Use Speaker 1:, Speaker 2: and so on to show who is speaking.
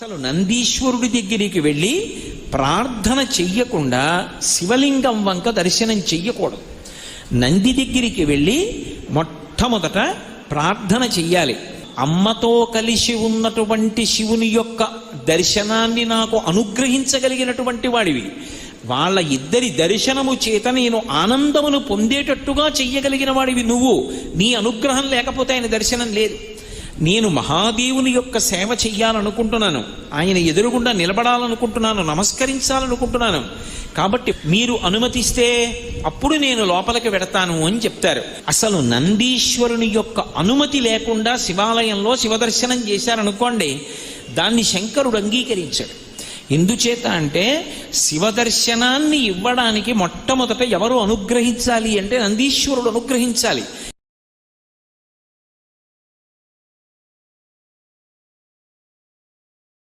Speaker 1: అసలు నందీశ్వరుడి దగ్గరికి వెళ్ళి ప్రార్థన చెయ్యకుండా శివలింగం వంక దర్శనం చెయ్యకూడదు. నంది దగ్గరికి వెళ్ళి మొట్టమొదట ప్రార్థన చెయ్యాలి. అమ్మతో కలిసి ఉన్నటువంటి శివుని యొక్క దర్శనాన్ని నాకు అనుగ్రహించగలిగినటువంటి వాడివి, వాళ్ళ ఇద్దరి దర్శనము చేత నేను ఆనందమును పొందేటట్టుగా చెయ్యగలిగిన వాడివి నువ్వు. నీ అనుగ్రహం లేకపోతే ఆయన దర్శనం లేదు. నేను మహాదేవుని యొక్క సేవ చెయ్యాలనుకుంటున్నాను, ఆయన ఎదురుగుండా నిలబడాలనుకుంటున్నాను, నమస్కరించాలనుకుంటున్నాను. కాబట్టి మీరు అనుమతిస్తే అప్పుడు నేను లోపలికి వెడతాను అని చెప్తారు. అసలు నందీశ్వరుని యొక్క అనుమతి లేకుండా శివాలయంలో శివదర్శనం చేశారనుకోండి, దాన్ని శంకరుడు అంగీకరించాడు. ఎందుచేత అంటే శివదర్శనాన్ని ఇవ్వడానికి మొట్టమొదట ఎవరు అనుగ్రహించాలి అంటే నందీశ్వరుడు అనుగ్రహించాలి.